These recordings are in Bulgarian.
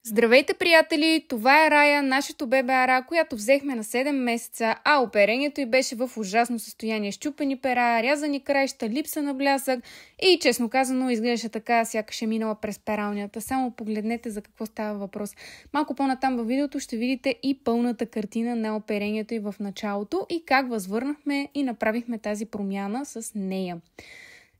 Здравейте, приятели! Това е Рая, нашето бебе Ара, която взехме на 7 месеца, а оперението й беше в ужасно състояние. Счупени пера, рязани краища, липса на блясък и, честно казано, изглеждаше така, сякаш е минала през пералнята. Само погледнете за какво става въпрос. Малко по-натам във видеото ще видите и пълната картина на оперението й в началото и как възвърнахме и направихме тази промяна с нея.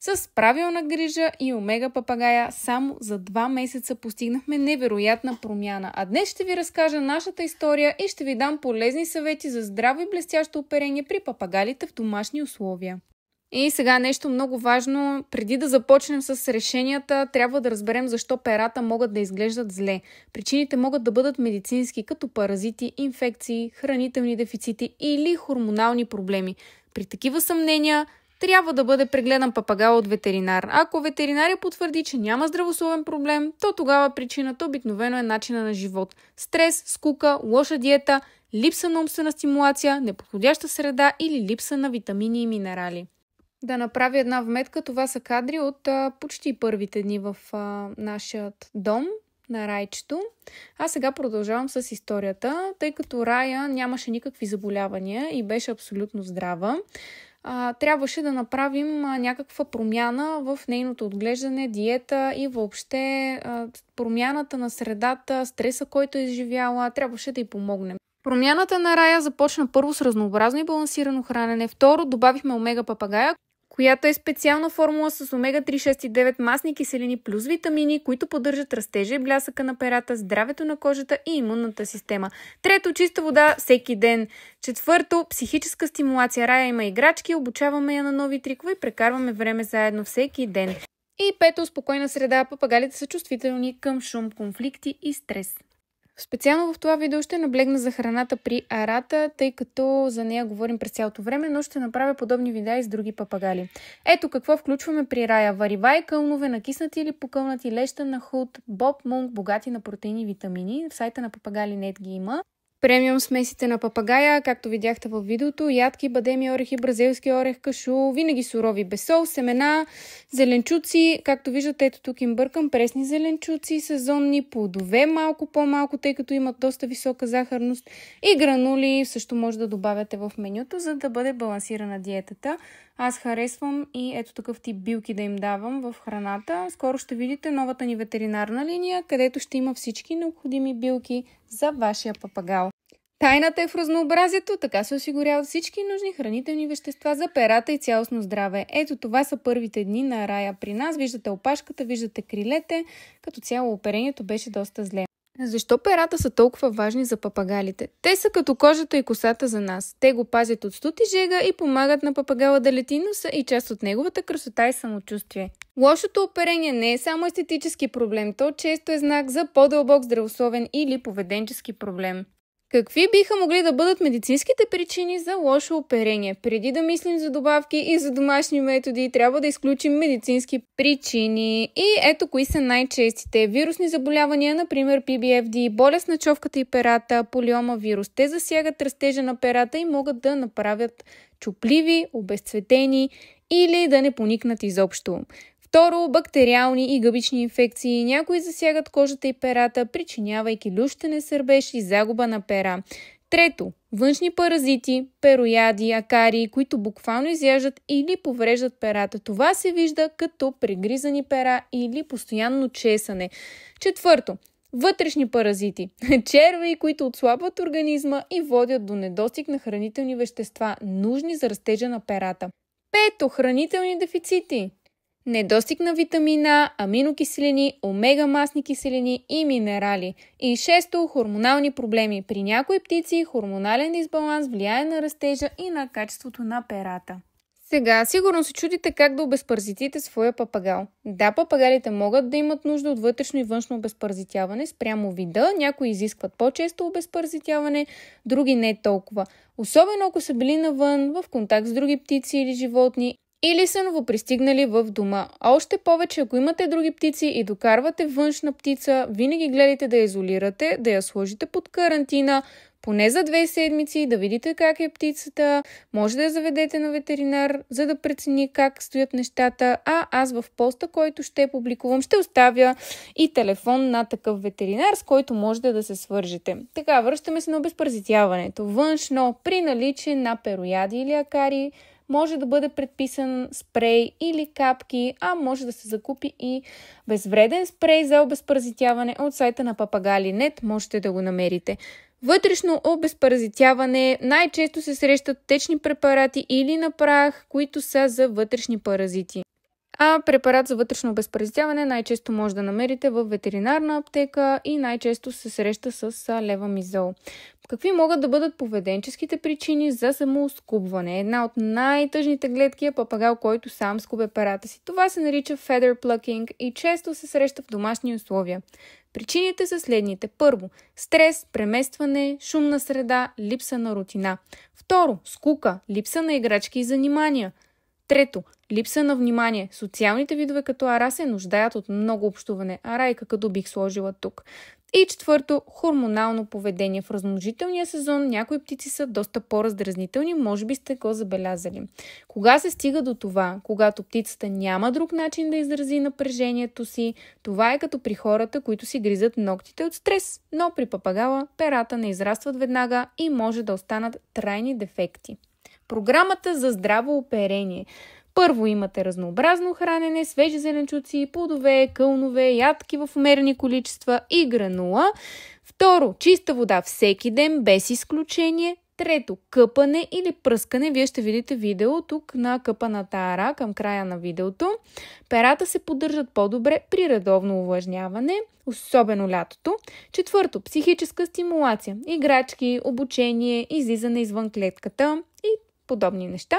С правилна грижа и омега папагая само за 2 месеца постигнахме невероятна промяна. А днес ще ви разкажа нашата история и ще ви дам полезни съвети за здраво и блестящо оперение при папагалите в домашни условия. И сега нещо много важно. Преди да започнем с решенията, трябва да разберем защо перата могат да изглеждат зле. Причините могат да бъдат медицински, като паразити, инфекции, хранителни дефицити или хормонални проблеми. При такива съмнения трябва да бъде прегледан папагал от ветеринар. Ако ветеринария потвърди, че няма здравословен проблем, то тогава причината обикновено е начина на живот. Стрес, скука, лоша диета, липса на умствена стимулация, неподходяща среда или липса на витамини и минерали. Да направя една вметка, това са кадри от почти първите дни в нашия дом на Райчето. А сега продължавам с историята, тъй като Рая нямаше никакви заболявания и беше абсолютно здрава. Трябваше да направим някаква промяна в нейното отглеждане, диета и въобще промяната на средата, стреса, който е изживяла, трябваше да й помогнем. Промяната на Рая започна първо с разнообразно и балансирано хранене, второ добавихме омега папагая, която е специална формула с омега 3, 6 и 9 масни киселини плюс витамини, които поддържат растежа и блясъка на перата, здравето на кожата и имунната система. Трето, чиста вода всеки ден. Четвърто, психическа стимулация. Рая има играчки, обучаваме я на нови трикове и прекарваме време заедно всеки ден. И пето, спокойна среда. Папагалите са чувствителни към шум, конфликти и стрес. Специално в това видео ще наблегна за храната при Арата, тъй като за нея говорим през цялото време, но ще направя подобни видеа и с други папагали. Ето какво включваме при Рая. Варивай, кълнове, накиснати или покълнати, леща на худ, боб мунг, богати на протеини и витамини. В сайта на Папагали.net ги има. Премиум смесите на папагая, както видяхте във видеото, ядки, бадеми орехи, бразилски орех, кашу, винаги сурови без сол, семена, зеленчуци, както виждате, ето тук им бъркам, пресни зеленчуци, сезонни, плодове малко по-малко, тъй като имат доста висока захарност и гранули също може да добавяте в менюто, за да бъде балансирана диетата. Аз харесвам и ето такъв тип билки да им давам в храната. Скоро ще видите новата ни ветеринарна линия, където ще има всички необходими билки за вашия папагал. Тайната е в разнообразието, така се осигуряват всички нужни хранителни вещества за перата и цялостно здраве. Ето това са първите дни на Рая при нас. Виждате опашката, виждате крилете. Като цяло оперението беше доста зле. Защо перата са толкова важни за папагалите? Те са като кожата и косата за нас. Те го пазят от студ и жега и помагат на папагала да лети, но са и част от неговата красота и самочувствие. Лошото оперение не е само естетически проблем, то често е знак за по-дълбок здравословен или поведенчески проблем. Какви биха могли да бъдат медицинските причини за лошо оперение? Преди да мислим за добавки и за домашни методи, трябва да изключим медицински причини. И ето кои са най-честите. Вирусни заболявания, например PBFD, болест на човката и перата, полиома вирус. Те засягат растежа на перата и могат да направят чупливи, обезцветени или да не поникнат изобщо. Второ, бактериални и гъбични инфекции. Някои засягат кожата и перата, причинявайки лющене, сърбеж и загуба на пера. Трето, външни паразити, перояди, акарии, които буквално изяждат или повреждат перата. Това се вижда като прегризани пера или постоянно чесане. Четвърто, вътрешни паразити. Черви, които отслабват организма и водят до недостиг на хранителни вещества, нужни за растежа на перата. Пето, хранителни дефицити. Недостиг на витамина, аминокиселини, омега-масни киселини и минерали. И шесто, хормонални проблеми. При някои птици хормонален дисбаланс влияе на растежа и на качеството на перата. Сега сигурно се чудите как да обезпаразитите своя папагал. Да, папагалите могат да имат нужда от вътрешно и външно обезпаразитяване спрямо вида. Някои изискват по-често обезпаразитяване, други не толкова. Особено ако са били навън, в контакт с други птици или животни, или са новопристигнали в дома. Още повече, ако имате други птици и докарвате външна птица, винаги гледайте да я изолирате, да я сложите под карантина, Поне за 2 седмици да видите как е птицата, може да я заведете на ветеринар, за да прецени как стоят нещата, а аз в поста, който ще публикувам, ще оставя и телефон на такъв ветеринар, с който можете да се свържете. Така, връщаме се на обезпаразитяването. Външно, при наличие на перояди или акари, може да бъде предписан спрей или капки, а може да се закупи и безвреден спрей за обезпаразитяване от сайта на Papagali.net, можете да го намерите. Вътрешно обезпаразитяване най-често се срещат течни препарати или на прах, които са за вътрешни паразити. А препарат за вътрешно обезпаразитяване най-често може да намерите в ветеринарна аптека и най-често се среща с левамизол. Какви могат да бъдат поведенческите причини за самоскубване? Една от най-тъжните гледки е папагал, който сам скубе перата си. Това се нарича feather plucking и често се среща в домашни условия. Причините са следните. Първо, стрес, преместване, шумна среда, липса на рутина. Второ, скука, липса на играчки и занимания. Трето, липса на внимание. Социалните видове като ара се нуждаят от много общуване. Ара и какъдо бих сложила тук. И четвърто, хормонално поведение. В размножителния сезон някои птици са доста по-раздразнителни, може би сте го забелязали. Кога се стига до това? Когато птицата няма друг начин да изрази напрежението си, това е като при хората, които си гризат ногтите от стрес. Но при папагала перата не израстват веднага и може да останат трайни дефекти. Програмата за здраво оперение. Първо имате разнообразно хранене, свежи зеленчуци, плодове, кълнове, ядки в умерени количества и гранула. Второ, чиста вода всеки ден, без изключение. Трето, къпане или пръскане. Вие ще видите видео тук на къпаната ара към края на видеото. Перата се поддържат по-добре при редовно увлажняване, особено лятото. Четвърто, психическа стимулация. Играчки, обучение, излизане извън клетката и подобни неща.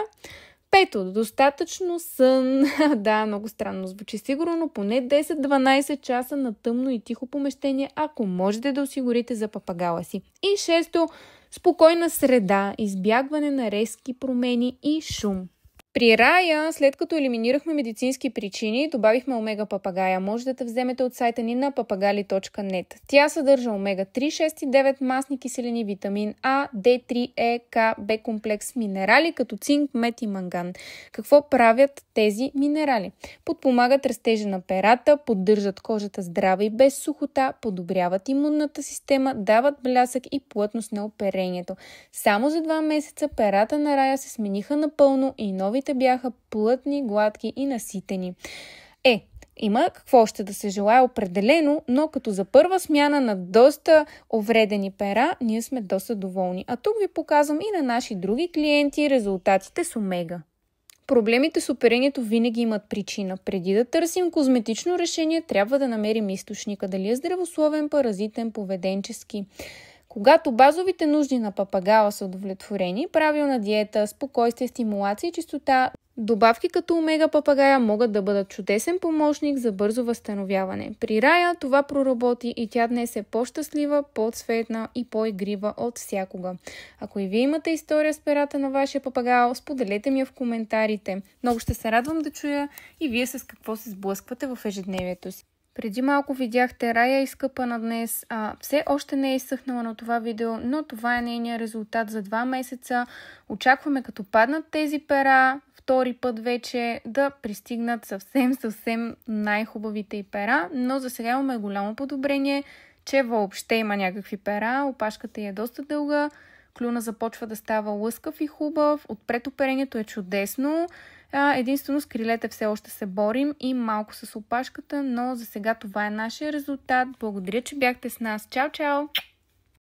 Пето, достатъчно сън. Да, много странно звучи сигурно, но поне 10-12 часа на тъмно и тихо помещение, ако можете да осигурите за папагала си. И шесто, спокойна среда, избягване на резки промени и шум. При Рая, след като елиминирахме медицински причини, добавихме омега папагая. Можете да вземете от сайта ни на papagali.net. Тя съдържа омега-3, 6 и 9 масни киселини, витамин А, D3, Е, К, Б комплекс, минерали като цинк, мед и манган. Какво правят тези минерали? Подпомагат растежа на перата, поддържат кожата здрава и без сухота, подобряват имунната система, дават блясък и плътност на оперението. Само за 2 месеца перата на Рая се смениха напълно и новите бяха плътни, гладки и наситени. Има какво още да се желая определено, но като за първа смяна на доста увредени пера, ние сме доста доволни. А тук ви показвам и на наши други клиенти резултатите с омега. Проблемите с оперението винаги имат причина. Преди да търсим козметично решение, трябва да намерим източника. Дали е здравословен, паразитен, поведенчески. Когато базовите нужди на папагала са удовлетворени, правилна диета, спокойствие, стимулация и чистота, добавки като омега папагая могат да бъдат чудесен помощник за бързо възстановяване. При Рая това проработи и тя днес е по-щастлива, по-цветна и по-игрива от всякога. Ако и вие имате история с перата на вашия папагал, споделете ми я в коментарите. Много ще се радвам да чуя и вие с какво се сблъсквате в ежедневието си. Преди малко видяхте Рая изкъпана днес. Все още не е изсъхнала на това видео, но това е нейният резултат за 2 месеца. Очакваме като паднат тези пера, втори път вече да пристигнат съвсем най-хубавите й пера, но за сега имаме голямо подобрение, че въобще има някакви пера, опашката й е доста дълга, клюна започва да става лъскав и хубав, отпред оперението е чудесно. Единствено с крилете все още се борим и малко с опашката, но за сега това е нашия резултат. Благодаря, че бяхте с нас. Чао, чао!